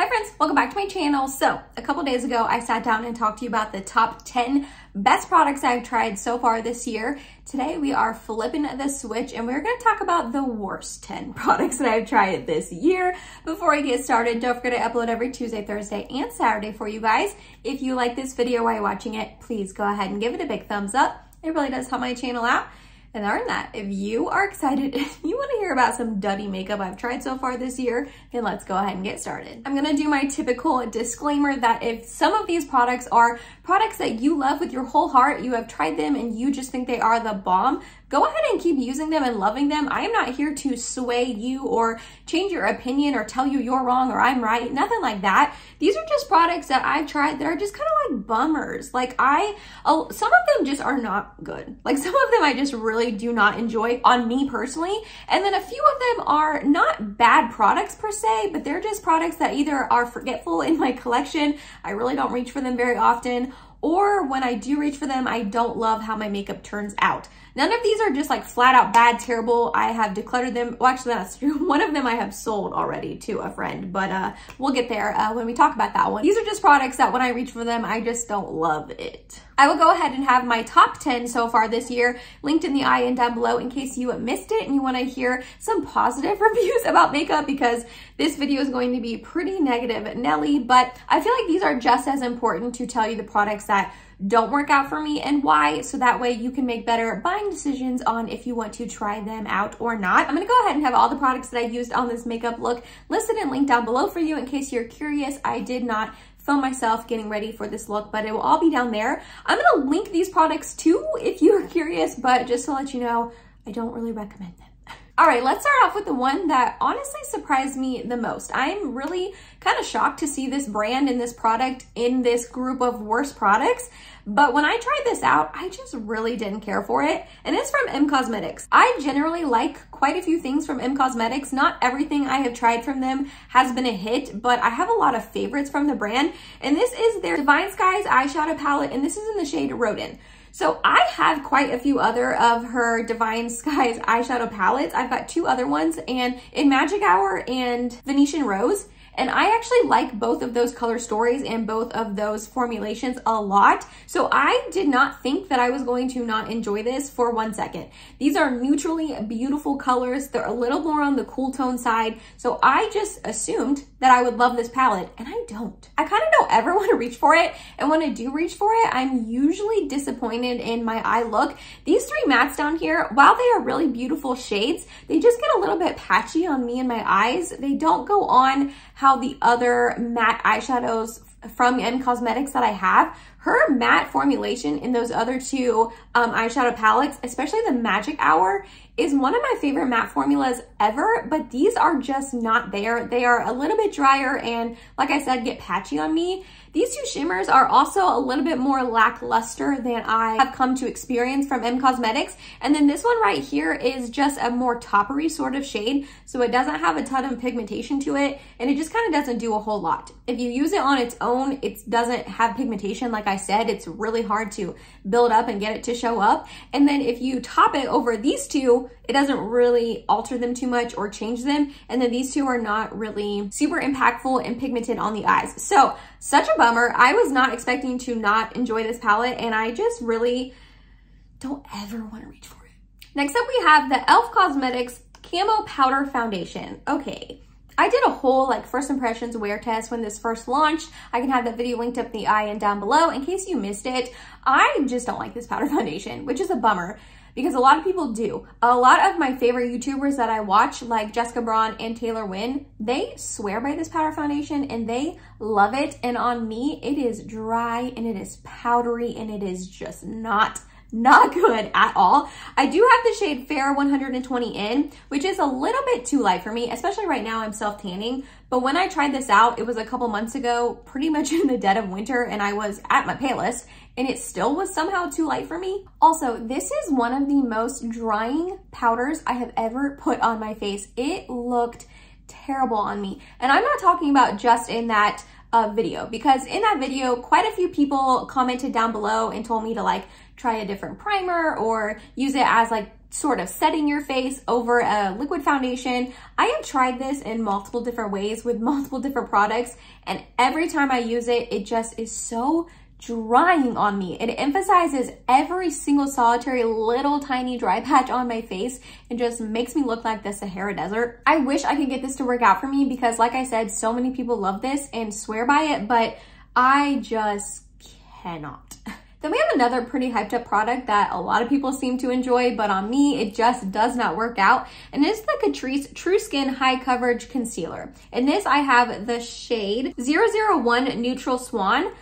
Hi friends, welcome back to my channel. So a couple days ago, I sat down and talked to you about the top 10 best products I've tried so far this year. Today we are flipping the switch and we're going to talk about the worst 10 products that I've tried this year. Before I get started, don't forget I upload every Tuesday, Thursday, and Saturday for you guys. If you like this video while you're watching it, please go ahead and give it a big thumbs up. It really does help my channel out. And other than that, if you are excited, if you want to hear about some duddy makeup I've tried so far this year, then let's go ahead and get started. I'm going to do my typical disclaimer that if some of these products are products that you love with your whole heart, you have tried them and you just think they are the bomb, go ahead and keep using them and loving them. I am not here to sway you or change your opinion or tell you you're wrong or I'm right, nothing like that. These are just products that I've tried that are just kind of like bummers. Like some of them just are not good. Like some of them I just really do not enjoy on me personally. And then a few of them are not bad products per se, but they're just products that either are forgetful in my collection. I really don't reach for them very often. Or when I do reach for them, I don't love how my makeup turns out. None of these are just like flat out bad, terrible. I have decluttered them. Well, actually that's true. One of them I have sold already to a friend, but we'll get there when we talk about that one. These are just products that when I reach for them, I just don't love it. I will go ahead and have my top 10 so far this year linked in the eye and down below in case you missed it and you want to hear some positive reviews about makeup, because this video is going to be pretty negative Nelly, but I feel like these are just as important to tell you the products that don't work out for me and why, so that way you can make better buying decisions on if you want to try them out or not. I'm going to go ahead and have all the products that I used on this makeup look listed and linked down below for you in case you're curious. I did not film myself getting ready for this look, but it will all be down there. I'm going to link these products too if you're curious, but just to let you know, I don't really recommend them. All right, let's start off with the one that honestly surprised me the most. I'm really kind of shocked to see this brand and this product in this group of worst products. But when I tried this out, I just really didn't care for it. And it's from M Cosmetics. I generally like quite a few things from M Cosmetics. Not everything I have tried from them has been a hit, but I have a lot of favorites from the brand. And this is their Divine Skies eyeshadow palette, and this is in the shade Rodin. So I have quite a few other of her Divine Skies eyeshadow palettes. I've got two other ones, and in Magic Hour and Venetian Rose. And I actually like both of those color stories and both of those formulations a lot. So I did not think that I was going to not enjoy this for 1 second. These are neutrally beautiful colors. They're a little more on the cool tone side. So I just assumed that I would love this palette, and I don't. I kind of don't ever want to reach for it. And when I do reach for it, I'm usually disappointed in my eye look. These three mattes down here, while they are really beautiful shades, they just get a little bit patchy on me and my eyes. They don't go on how the other matte eyeshadows from M Cosmetics that I have. Her matte formulation in those other two eyeshadow palettes, especially the Magic Hour, is one of my favorite matte formulas ever, but these are just not there. They are a little bit drier and, like I said, get patchy on me. These two shimmers are also a little bit more lackluster than I have come to experience from M Cosmetics. And then this one right here is just a more toppery sort of shade, so it doesn't have a ton of pigmentation to it, and it just kind of doesn't do a whole lot. If you use it on its own, it doesn't have pigmentation. Like I said, it's really hard to build up and get it to show up. And then if you top it over these two, it doesn't really alter them too much or change them. And then these two are not really super impactful and pigmented on the eyes. So such a bummer. I was not expecting to not enjoy this palette, and I just really don't ever want to reach for it. Next up, we have the e.l.f. Cosmetics Camo Powder Foundation. Okay. I did a whole like first impressions wear test when this first launched. I can have that video linked up in the eye and down below in case you missed it. I just don't like this powder foundation, which is a bummer because a lot of people do. A lot of my favorite YouTubers that I watch, like Jessica Braun and Taylor Wynn, they swear by this powder foundation and they love it. And on me, it is dry and it is powdery and it is just not good at all. I do have the shade Fair 120N, which is a little bit too light for me, especially right now I'm self-tanning. But when I tried this out, it was a couple months ago, pretty much in the dead of winter, and I was at my palest, and it still was somehow too light for me. Also, this is one of the most drying powders I have ever put on my face. It looked terrible on me. And I'm not talking about just in that video, because in that video, quite a few people commented down below and told me to like try a different primer or use it as like sort of setting your face over a liquid foundation. I have tried this in multiple different ways with multiple different products, and every time I use it, it just is so drying on me. It emphasizes every single solitary little tiny dry patch on my face and just makes me look like the Sahara Desert. I wish I could get this to work out for me because, like I said, so many people love this and swear by it, but I just cannot. Then we have another pretty hyped up product that a lot of people seem to enjoy, but on me, it just does not work out. And it's the Catrice True Skin High Coverage Concealer. In this, I have the shade 001 Neutral Swan.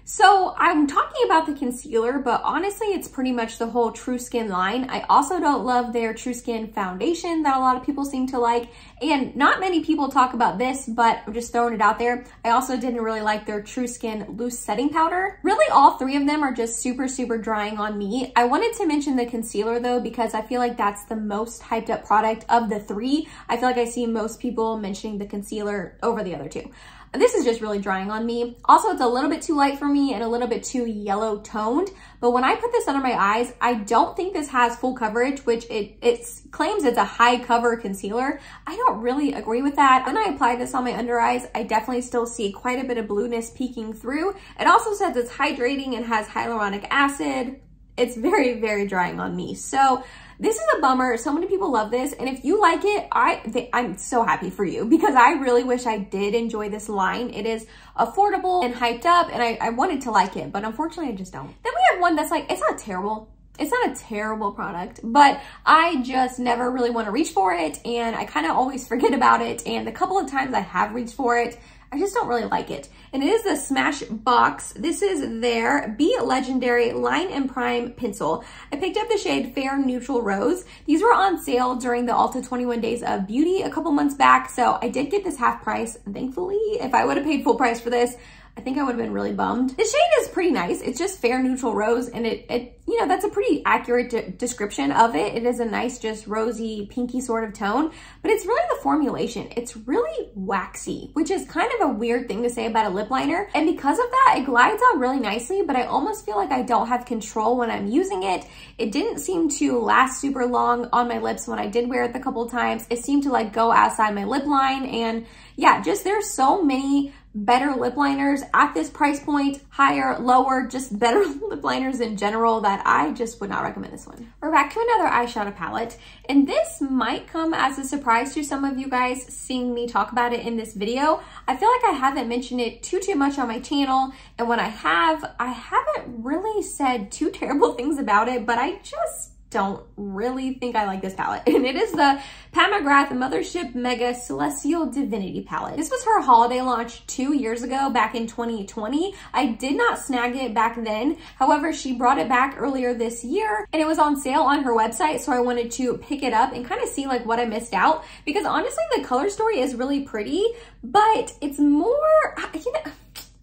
So I'm talking about the concealer, but honestly, it's pretty much the whole True Skin line. I also don't love their True Skin foundation that a lot of people seem to like. And not many people talk about this, but I'm just throwing it out there. I also didn't really like their True Skin loose setting powder. Really, all three of them are just super, super drying on me. I wanted to mention the concealer though, because I feel like that's the most hyped up product of the three. I feel like I see most people mentioning the concealer over the other two. This is just really drying on me. Also, it's a little bit too light for me and a little bit too yellow toned. But when I put this under my eyes, I don't think this has full coverage, which it claims it's a high cover concealer. I don't really agree with that. When I apply this on my under eyes, I definitely still see quite a bit of blueness peeking through. It also says it's hydrating and has hyaluronic acid. It's very, very drying on me. So this is a bummer. So many people love this. And if you like it, I'm so happy for you because I really wish I did enjoy this line. It is affordable and hyped up and I wanted to like it, but unfortunately I just don't. Then we have one that's like, it's not terrible. It's not a terrible product, but I just never really want to reach for it. And I kind of always forget about it. And the couple of times I have reached for it, I just don't really like it. And it is the Smashbox. This is their Be Legendary Line and Prime Pencil. I picked up the shade Fair Neutral Rose. These were on sale during the Ulta 21 Days of Beauty a couple months back, so I did get this half price, thankfully. If I would have paid full price for this, I think I would have been really bummed. The shade is pretty nice. It's just Fair Neutral Rose, and you know, that's a pretty accurate description of it. It is a nice, just rosy, pinky sort of tone, but it's really the formulation. It's really waxy, which is kind of a weird thing to say about a lip liner. And because of that, it glides on really nicely, but I almost feel like I don't have control when I'm using it. It didn't seem to last super long on my lips when I did wear it the couple of times. It seemed to like go outside my lip line, and yeah, just there's so many better lip liners at this price point, higher, lower, just better lip liners in general, that I just would not recommend this one. We're back to another eyeshadow palette, and this might come as a surprise to some of you guys seeing me talk about it in this video. I feel like I haven't mentioned it too much on my channel, and when I haven't really said too terrible things about it, but I just don't really think I like this palette. And it is the McGrath Mothership Mega Celestial Divinity palette. This was her holiday launch 2 years ago, back in 2020. I did not snag it back then. However, she brought it back earlier this year and it was on sale on her website. So I wanted to pick it up and kind of see like what I missed out, because honestly, the color story is really pretty, but it's more, you know,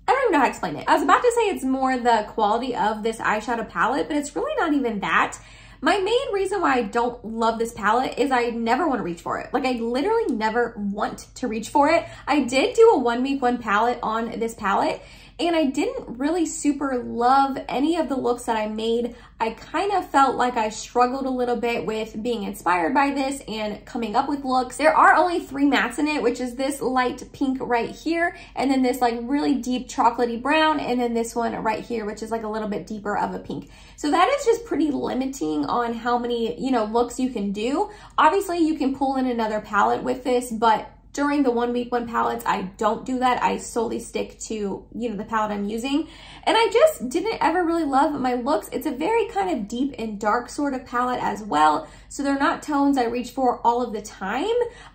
I don't even know how to explain it. I was about to say it's more the quality of this eyeshadow palette, but it's really not even that. My main reason why I don't love this palette is I never want to reach for it. Like, I literally never want to reach for it. I did do a 1 week 1 palette on this palette, and I didn't really super love any of the looks that I made. I kind of felt like I struggled a little bit with being inspired by this and coming up with looks. There are only 3 mattes in it, which is this light pink right here, and then this like really deep chocolatey brown, and then this one right here, which is like a little bit deeper of a pink. So that is just pretty limiting on how many, you know, looks you can do. Obviously, you can pull in another palette with this, but during the 1 week 1 palettes, I don't do that. I solely stick to, you know, the palette I'm using. And I just didn't ever really love my looks. It's a very kind of deep and dark sort of palette as well. So they're not tones I reach for all of the time.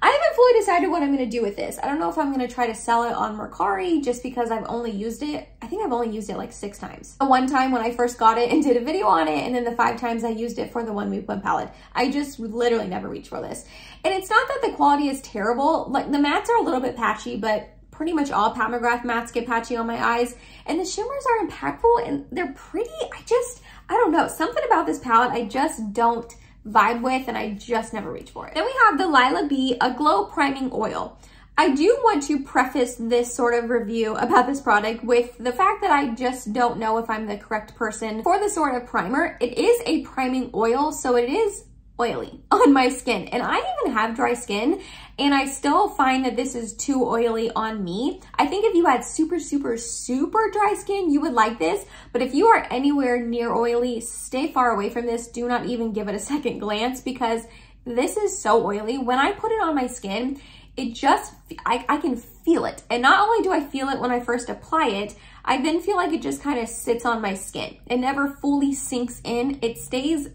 I haven't fully decided what I'm going to do with this. I don't know if I'm going to try to sell it on Mercari just because I've only used it. I think I've only used it like 6 times. The 1 time when I first got it and did a video on it, and then the 5 times I used it for the 1 week 1 palette. I just literally never reach for this. And it's not that the quality is terrible. Like, the mattes are a little bit patchy, but pretty much all Pat McGrath mattes get patchy on my eyes. And the shimmers are impactful and they're pretty. I don't know. Something about this palette I just don't vibe with, and I just never reach for it. Then we have the Lila B A Glow Priming Oil. I do want to preface this sort of review about this product with the fact that I just don't know if I'm the correct person for the sort of primer. It is a priming oil, so it is oily on my skin. And I even have dry skin and I still find that this is too oily on me. I think if you had super, super, super dry skin, you would like this. But if you are anywhere near oily, stay far away from this. Do not even give it a second glance because this is so oily. When I put it on my skin, it just, I can feel it. And not only do I feel it when I first apply it, I then feel like it just kind of sits on my skin. It never fully sinks in. It stays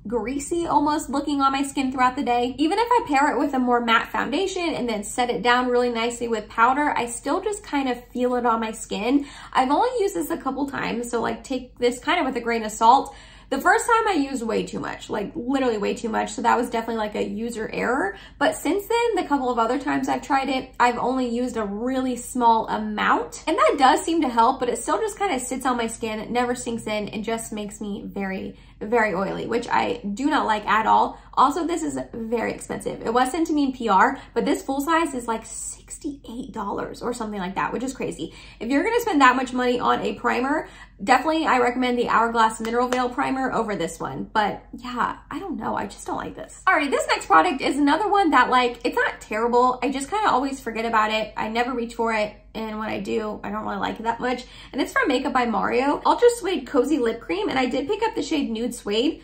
greasy almost looking on my skin throughout the day. Even if I pair it with a more matte foundation and then set it down really nicely with powder, I still just kind of feel it on my skin. I've only used this a couple times, so like take this kind of with a grain of salt. The first time I used way too much, like literally way too much. So that was definitely like a user error. But since then, the couple of other times I've tried it, I've only used a really small amount. And that does seem to help, but it still just kind of sits on my skin. It never sinks in and just makes me very, very oily, which I do not like at all. Also, this is very expensive. It was sent to me in PR, but this full size is like $68 or something like that, which is crazy. If you're gonna spend that much money on a primer, definitely I recommend the Hourglass Mineral Veil Primer over this one. But yeah, I don't know, I just don't like this. Alrighty, this next product is another one that like, it's not terrible. I just kind of always forget about it. I never reach for it. And when I do, I don't really like it that much. And it's from Makeup by Mario, Ultra Suede Cozy Lip Cream. And I did pick up the shade Nude Suede.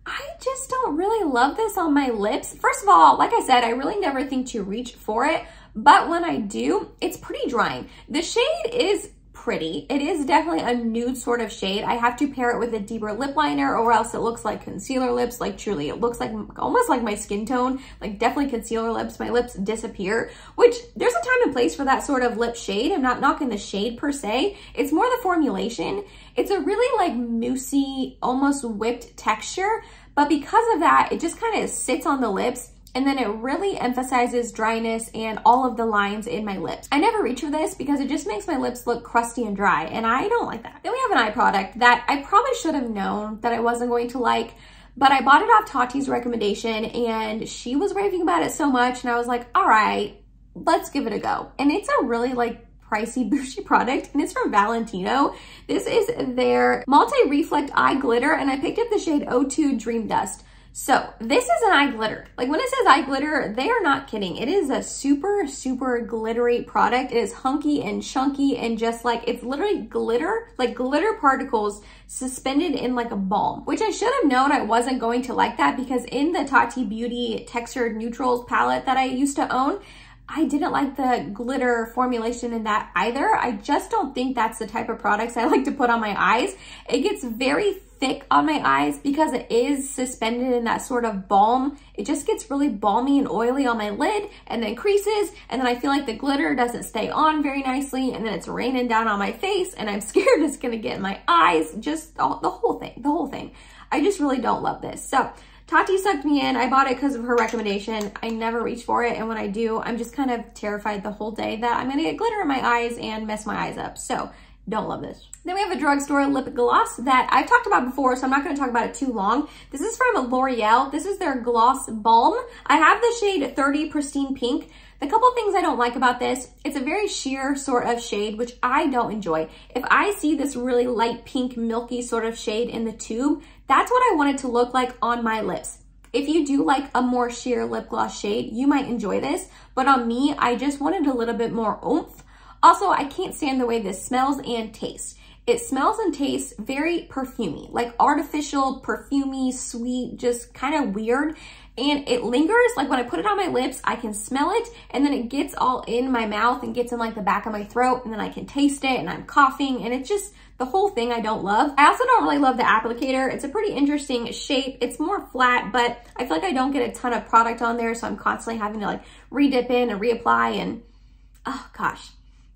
I just don't really love this on my lips. First of all, like I said, I really never think to reach for it. But when I do, it's pretty drying. The shade is pretty. It is definitely a nude sort of shade. I have to pair it with a deeper lip liner or else it looks like concealer lips. Like truly, it looks like almost like my skin tone, like definitely concealer lips. My lips disappear, which there's a time and place for that sort of lip shade. I'm not knocking the shade per se. It's more the formulation. It's a really like moussey, almost whipped texture. But because of that, it just kind of sits on the lips. And then it really emphasizes dryness and all of the lines in my lips. I never reach for this because it just makes my lips look crusty and dry, and I don't like that. Then we have an eye product that I probably should have known that I wasn't going to like, but I bought it off Tati's recommendation and she was raving about it so much and I was like, all right, let's give it a go. And it's a really like pricey bougie product and it's from Valentino. This is their multi-reflect eye glitter and I picked up the shade O2 Dream Dust. So this is an eye glitter. Like when it says eye glitter, they are not kidding. It is a super, super glittery product. It is hunky and chunky and just like, it's literally glitter, like glitter particles suspended in like a balm, which I should have known I wasn't going to like that because in the Tati Beauty Textured Neutrals palette that I used to own, I didn't like the glitter formulation in that either. I just don't think that's the type of products I like to put on my eyes. It gets very thick on my eyes because it is suspended in that sort of balm. It just gets really balmy and oily on my lid and then creases. And then I feel like the glitter doesn't stay on very nicely. And then it's raining down on my face and I'm scared it's gonna get in my eyes. Just the whole thing. I just really don't love this. So Tati sucked me in. I bought it because of her recommendation. I never reach for it. And when I do, I'm just kind of terrified the whole day that I'm gonna get glitter in my eyes and mess my eyes up. So don't love this. Then we have a drugstore lip gloss that I've talked about before, so I'm not gonna talk about it too long. This is from L'Oreal. This is their Gloss Balm. I have the shade 30 Pristine Pink. The couple things I don't like about this, it's a very sheer sort of shade, which I don't enjoy. If I see this really light pink, milky sort of shade in the tube, that's what I want it to look like on my lips. If you do like a more sheer lip gloss shade, you might enjoy this, but on me, I just wanted a little bit more oomph. Also, I can't stand the way this smells and tastes. It smells and tastes very perfumey, like artificial, perfumey, sweet, just kind of weird. And it lingers, like when I put it on my lips, I can smell it and then it gets all in my mouth and gets in like the back of my throat and then I can taste it and I'm coughing and it's just the whole thing I don't love. I also don't really love the applicator. It's a pretty interesting shape. It's more flat, but I feel like I don't get a ton of product on there, so I'm constantly having to like re-dip in and reapply and oh gosh.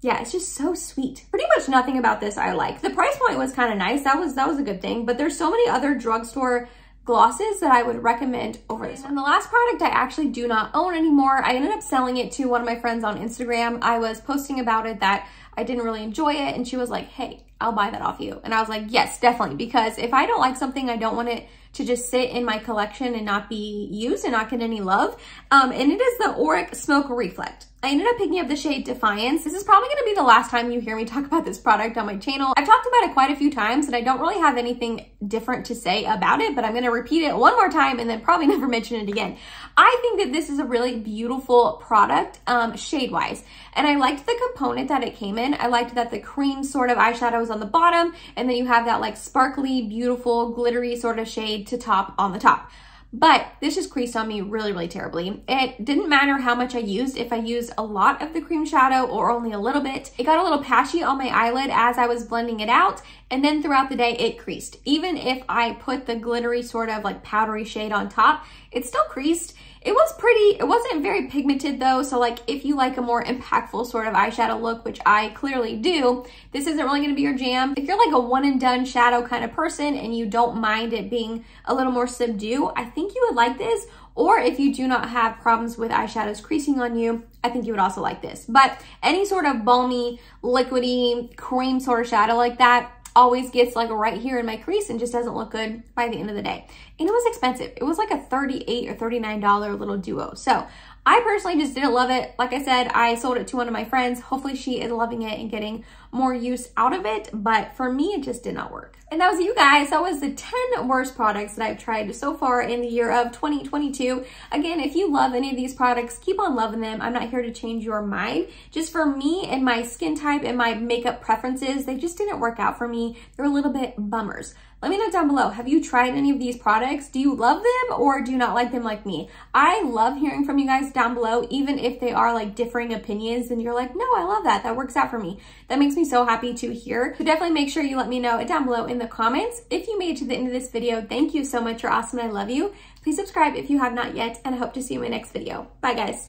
Yeah, it's just so sweet. Pretty much nothing about this I like. The price point was kind of nice. That was a good thing, but there's so many other drugstore glosses that I would recommend over this one. And the last product I actually do not own anymore. I ended up selling it to one of my friends on Instagram. I was posting about it that I didn't really enjoy it and she was like, hey, I'll buy that off you. And I was like, yes, definitely. Because if I don't like something, I don't want it to just sit in my collection and not be used and not get any love. And it is the Auric Smoke Reflect. I ended up picking up the shade Defiance. This is probably gonna be the last time you hear me talk about this product on my channel. I've talked about it quite a few times and I don't really have anything different to say about it, but I'm gonna repeat it one more time and then probably never mention it again. I think that this is a really beautiful product, shade-wise. And I liked the component that it came in. I liked that the cream sort of eyeshadow was on the bottom, and then you have that like sparkly, beautiful, glittery sort of shade to top on the top. But this just creased on me really, really terribly. It didn't matter how much I used. If I used a lot of the cream shadow or only a little bit, it got a little patchy on my eyelid as I was blending it out. And then throughout the day, it creased. Even if I put the glittery sort of like powdery shade on top, it still creased. It was pretty, it wasn't very pigmented though. So like if you like a more impactful sort of eyeshadow look, which I clearly do, this isn't really gonna be your jam. If you're like a one and done shadow kind of person and you don't mind it being a little more subdued, I think you would like this. Or if you do not have problems with eyeshadows creasing on you, I think you would also like this. But any sort of balmy, liquidy, cream sort of shadow like that always gets like right here in my crease and just doesn't look good by the end of the day. And it was expensive. It was like a $38 or $39 little duo. So I personally just didn't love it. Like I said, I sold it to one of my friends. Hopefully she is loving it and getting more use out of it. But for me, it just did not work. And that was you guys. That was the 10 worst products that I've tried so far in the year of 2022. Again, if you love any of these products, keep on loving them. I'm not here to change your mind. Just for me and my skin type and my makeup preferences, they just didn't work out for me. They're a little bit bummers. Let me know down below, have you tried any of these products? Do you love them or do you not like them like me? I love hearing from you guys down below, even if they are like differing opinions and you're like, no, I love that. That works out for me. That makes me so happy to hear. So definitely make sure you let me know down below in the comments. If you made it to the end of this video, thank you so much. You're awesome and I love you. Please subscribe if you have not yet, and I hope to see you in my next video. Bye guys.